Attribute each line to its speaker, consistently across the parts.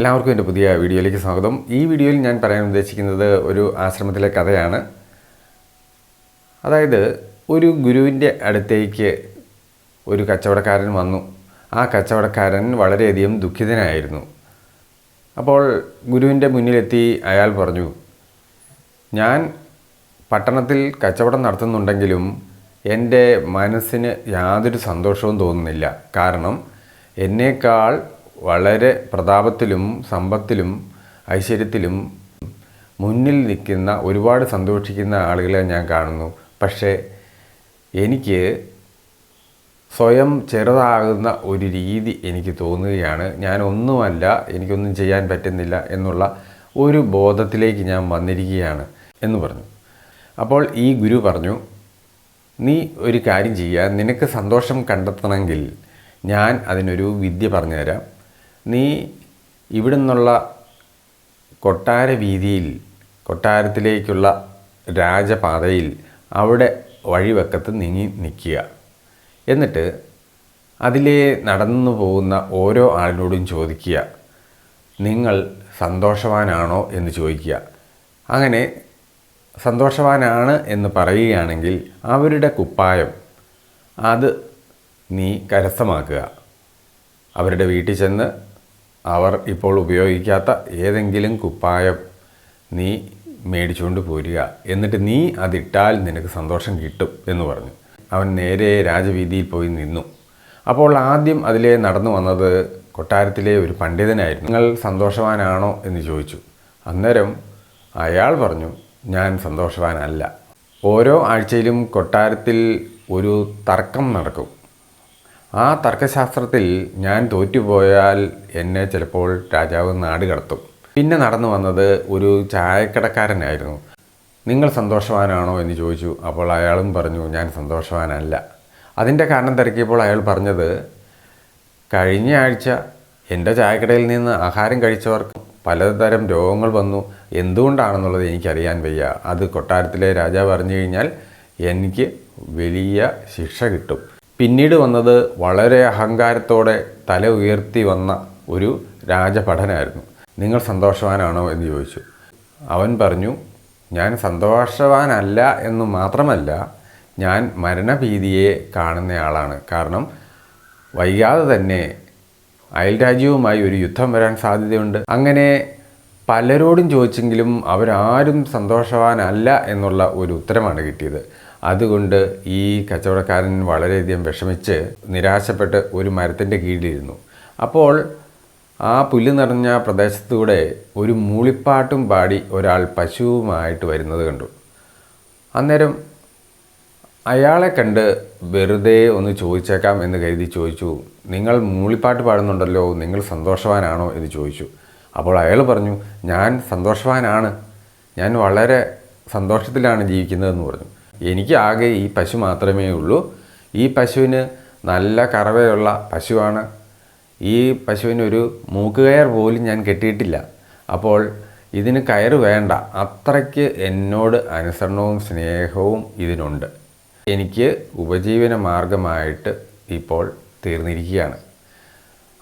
Speaker 1: എല്ലാവർക്കും എൻ്റെ പുതിയ വീഡിയോയിലേക്ക് സ്വാഗതം. ഈ വീഡിയോയിൽ ഞാൻ പറയാൻ ഉദ്ദേശിക്കുന്നത് ഒരു ആശ്രമത്തിലെ കഥയാണ്. അതായത് ഒരു ഗുരുവിൻ്റെ അടുത്തേക്ക് ഒരു കച്ചവടക്കാരൻ വന്നു. ആ കച്ചവടക്കാരൻ വളരെയധികം ദുഃഖിതനായിരുന്നു. അപ്പോൾ ഗുരുവിൻ്റെ മുന്നിലെത്തി അയാൾ പറഞ്ഞു, ഞാൻ പട്ടണത്തിൽ കച്ചവടം നടത്തുന്നുണ്ടെങ്കിലും എൻ്റെ മനസ്സിന് യാതൊരു സന്തോഷവും തോന്നുന്നില്ല. കാരണം എന്നേക്കാൾ വളരെ പ്രതാപത്തിലും സമ്പത്തിലും ഐശ്വര്യത്തിലും മുന്നിൽ നിൽക്കുന്ന ഒരുപാട് സന്തോഷിക്കുന്ന ആളുകളെ ഞാൻ കാണുന്നു. പക്ഷേ എനിക്ക് സ്വയം ചെറുതാകുന്ന ഒരു രീതി എനിക്ക് തോന്നുകയാണ്. ഞാനൊന്നുമല്ല, എനിക്കൊന്നും ചെയ്യാൻ പറ്റുന്നില്ല എന്നുള്ള ഒരു ബോധത്തിലേക്ക് ഞാൻ വന്നിരിക്കുകയാണ് എന്ന് പറഞ്ഞു. അപ്പോൾ ഈ ഗുരു പറഞ്ഞു, നീ ഒരു കാര്യം ചെയ്യുക, നിനക്ക് സന്തോഷം കണ്ടെത്തണമെങ്കിൽ ഞാൻ അതിനൊരു വിദ്യ പറഞ്ഞുതരാം. നീ ഇവിടെ നിന്നുള്ള കൊട്ടാര വീതിയിൽ, കൊട്ടാരത്തിലേക്കുള്ള രാജപാതയിൽ അവിടെ വഴിവക്കത്ത് നീങ്ങി നിൽക്കുക. എന്നിട്ട് അതിലേ നടന്നു പോകുന്ന ഓരോ ആളിനോടും ചോദിക്കുക, നിങ്ങൾ സന്തോഷവാനാണോ എന്ന് ചോദിക്കുക. അങ്ങനെ സന്തോഷവാനാണ് എന്ന് പറയുകയാണെങ്കിൽ അവരുടെ കുപ്പായം അത് നീ കരസ്ഥമാക്കുക. അവരുടെ വീട്ടിൽ ചെന്ന് അവർ ഇപ്പോൾ ഉപയോഗിക്കാത്ത ഏതെങ്കിലും കുപ്പായം നീ മേടിച്ചുകൊണ്ട് പോരുക. എന്നിട്ട് നീ അതിട്ടാൽ നിനക്ക് സന്തോഷം കിട്ടും എന്ന് പറഞ്ഞു. അവൻ നേരെ രാജവീതിയിൽ പോയി നിന്നു. അപ്പോൾ ആദ്യം അതിലേ നടന്നു വന്നത് കൊട്ടാരത്തിലെ ഒരു പണ്ഡിതനായിരുന്നു. നിങ്ങൾ സന്തോഷവാനാണോ എന്ന് ചോദിച്ചു. അന്നേരം അയാൾ പറഞ്ഞു, ഞാൻ സന്തോഷവാനല്ല. ഓരോ ആഴ്ചയിലും കൊട്ടാരത്തിൽ ഒരു തർക്കം നടക്കും. ആ തർക്കശാസ്ത്രത്തിൽ ഞാൻ തോറ്റുപോയാൽ എന്നെ ചിലപ്പോൾ രാജാവ് നാട് കടത്തും. പിന്നെ നടന്നു വന്നത് ഒരു ചായക്കടക്കാരനായിരുന്നു. നിങ്ങൾ സന്തോഷവാനാണോ എന്ന് ചോദിച്ചു. അപ്പോൾ അയാളും പറഞ്ഞു, ഞാൻ സന്തോഷവാനല്ല. അതിൻ്റെ കാരണം തിരക്കിയപ്പോൾ അയാൾ പറഞ്ഞത്, കഴിഞ്ഞ ആഴ്ച എൻ്റെ ചായക്കടയിൽ നിന്ന് ആഹാരം കഴിച്ചവർക്ക് പലതരം രോഗങ്ങൾ വന്നു. എന്തുകൊണ്ടാണെന്നുള്ളത് എനിക്കറിയാൻ വയ്യ. അത് കൊട്ടാരത്തിലെ രാജാവ് അറിഞ്ഞു കഴിഞ്ഞാൽ എനിക്ക് വലിയ ശിക്ഷ കിട്ടും. പിന്നീട് വന്നത് വളരെ അഹങ്കാരത്തോടെ തല ഉയർത്തി വന്ന ഒരു രാജഭടനായിരുന്നു. നിങ്ങൾ സന്തോഷവാനാണോ എന്ന് ചോദിച്ചു. അവൻ പറഞ്ഞു, ഞാൻ സന്തോഷവാനല്ല എന്ന് മാത്രമല്ല, ഞാൻ മരണഭീതിയെ കാണുന്നയാളാണ്. കാരണം വൈകാതെ തന്നെ അയൽരാജ്യവുമായി ഒരു യുദ്ധം വരാൻ സാധ്യതയുണ്ട്. അങ്ങനെ പലരോടും ചോദിച്ചെങ്കിലും അവരാരും സന്തോഷവാനല്ല എന്നുള്ള ഒരു ഉത്തരമാണ് കിട്ടിയത്. അതുകൊണ്ട് ഈ കച്ചവടക്കാരൻ വളരെയധികം വിഷമിച്ച് നിരാശപ്പെട്ട് ഒരു മരത്തിൻ്റെ കീഴിലിരുന്നു. അപ്പോൾ ആ പുല്ല് നിറഞ്ഞ പ്രദേശത്തൂടെ ഒരു മൂളിപ്പാട്ടും പാടി ഒരാൾ പശുവുമായിട്ട് വരുന്നത് കണ്ടു. അന്നേരം അയാളെ കണ്ട് വെറുതെ ഒന്ന് ചോദിച്ചേക്കാം എന്ന് കരുതി ചോദിച്ചു, നിങ്ങൾ മൂളിപ്പാട്ട് പാടുന്നുണ്ടല്ലോ, നിങ്ങൾ സന്തോഷവാനാണോ എന്ന് ചോദിച്ചു. അപ്പോൾ അയാൾ പറഞ്ഞു, ഞാൻ സന്തോഷവാനാണ്, ഞാൻ വളരെ സന്തോഷത്തിലാണ് ജീവിക്കുന്നതെന്ന് പറഞ്ഞു. എനിക്ക് ആകെ ഈ പശു മാത്രമേ ഉള്ളൂ. ഈ പശുവിന് നല്ല കറവയുള്ള പശുവാണ്. ഈ പശുവിനൊരു മൂക്കുകയർ പോലും ഞാൻ കെട്ടിയിട്ടില്ല. അപ്പോൾ ഇതിന് കയറ് വേണ്ട. അത്രയ്ക്ക് എന്നോട് അനുസരണവും സ്നേഹവും ഇതിനുണ്ട്. എനിക്ക് ഉപജീവന മാർഗമായിട്ട് ഇപ്പോൾ തീർന്നിരിക്കുകയാണ്.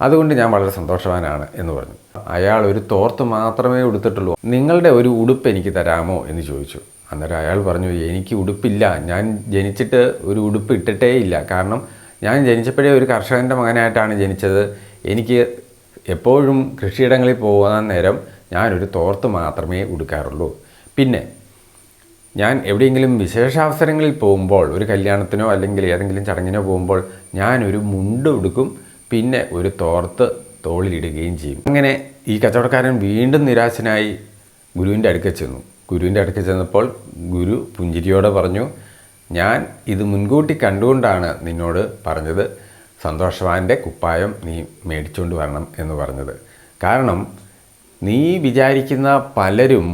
Speaker 1: അതുകൊണ്ട് ഞാൻ വളരെ സന്തോഷവാനാണ് എന്ന് പറഞ്ഞു. അയാൾ ഒരു തോർത്ത് മാത്രമേ ഉടുത്തിട്ടുള്ളൂ. നിങ്ങളുടെ ഒരു ഉടുപ്പ് എനിക്ക് തരാമോ എന്ന് ചോദിച്ചു. അന്നേരം അയാൾ പറഞ്ഞു, എനിക്ക് ഉടുപ്പില്ല. ഞാൻ ജനിച്ചിട്ട് ഒരു ഉടുപ്പ് ഇട്ടിട്ടേ ഇല്ല. കാരണം ഞാൻ ജനിച്ചപ്പോഴേ ഒരു കർഷകൻ്റെ മകനായിട്ടാണ് ജനിച്ചത്. എനിക്ക് എപ്പോഴും കൃഷിയിടങ്ങളിൽ പോകാൻ നേരം ഞാനൊരു തോർത്ത് മാത്രമേ ഉടുക്കാറുള്ളൂ. പിന്നെ ഞാൻ എവിടെയെങ്കിലും വിശേഷാവസരങ്ങളിൽ പോകുമ്പോൾ, ഒരു കല്യാണത്തിനോ അല്ലെങ്കിൽ ഏതെങ്കിലും ചടങ്ങിനോ പോകുമ്പോൾ ഞാനൊരു മുണ്ട് ഉടുക്കും, പിന്നെ ഒരു തോർത്ത് തോളിലിടുകയും ചെയ്യും. അങ്ങനെ ഈ കച്ചവടക്കാരൻ വീണ്ടും നിരാശനായി ഗുരുവിൻ്റെ അടുക്കൽ ചെന്നു. ഗുരുവിൻ്റെ അടുക്കൽ ചെന്നപ്പോൾ ഗുരു പുഞ്ചിരിയോടെ പറഞ്ഞു, ഞാൻ ഇത് മുൻകൂട്ടി കണ്ടുകൊണ്ടാണ് നിന്നോട് പറഞ്ഞത്, സന്തോഷവാൻ്റെ കുപ്പായം നീ മേടിച്ചുകൊണ്ട് വരണം എന്ന് പറഞ്ഞത്. കാരണം നീ വിചാരിക്കുന്ന പലരും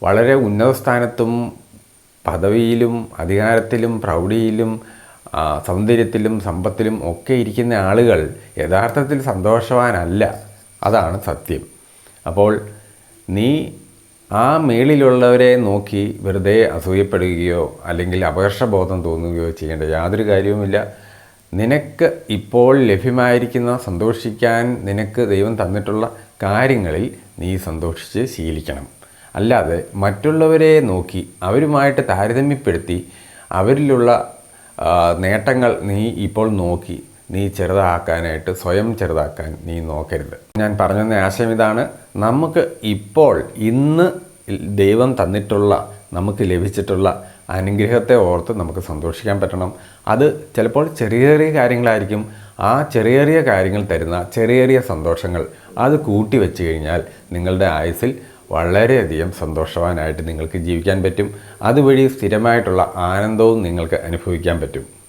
Speaker 1: വളരെ ഉന്നത സ്ഥാനത്തും പദവിയിലും അധികാരത്തിലും പ്രൗഢിയിലും സൗന്ദര്യത്തിലും സമ്പത്തിലും ഒക്കെ ഇരിക്കുന്ന ആളുകൾ യഥാർത്ഥത്തിൽ സന്തോഷവാനല്ല. അതാണ് സത്യം. അപ്പോൾ നീ ആ മേളിലുള്ളവരെ നോക്കി വെറുതെ അസൂയപ്പെടുകയോ അല്ലെങ്കിൽ അപകർഷബോധം തോന്നുകയോ ചെയ്യേണ്ട യാതൊരു കാര്യവുമില്ല. നിനക്ക് ഇപ്പോൾ ലഭ്യമായിരിക്കുന്ന സന്തോഷിക്കാൻ നിനക്ക് ദൈവം തന്നിട്ടുള്ള കാര്യങ്ങളിൽ നീ സന്തോഷിച്ച് ശീലിക്കണം. അല്ലാതെ മറ്റുള്ളവരെ നോക്കി അവരുമായിട്ട് താരതമ്യപ്പെടുത്തി അവരിലുള്ള നേട്ടങ്ങൾ നീ ഇപ്പോൾ നോക്കി നീ ചെറുതാക്കാനായിട്ട് സ്വയം ചെറുതാക്കാൻ നീ നോക്കരുത്. ഞാൻ പറഞ്ഞ ആശയം ഇതാണ്. നമുക്ക് ഇപ്പോൾ ഇന്ന് ദൈവം തന്നിട്ടുള്ള നമുക്ക് ലഭിച്ചിട്ടുള്ള അനുഗ്രഹത്തെ ഓർത്ത് നമുക്ക് സന്തോഷിക്കാൻ പറ്റണം. അത് ചിലപ്പോൾ ചെറിയ ചെറിയ കാര്യങ്ങളായിരിക്കും. ആ ചെറിയ ചെറിയ കാര്യങ്ങൾ തരുന്ന ചെറിയ ചെറിയ സന്തോഷങ്ങൾ അത് കൂട്ടി വെച്ച് കഴിഞ്ഞാൽ നിങ്ങളുടെ ആയുസ്സിൽ വളരെയധികം സന്തോഷവാനായിട്ട് നിങ്ങൾക്ക് ജീവിക്കാൻ പറ്റും. അതുവഴി സ്ഥിരമായിട്ടുള്ള ആനന്ദവും നിങ്ങൾക്ക് അനുഭവിക്കാൻ പറ്റും.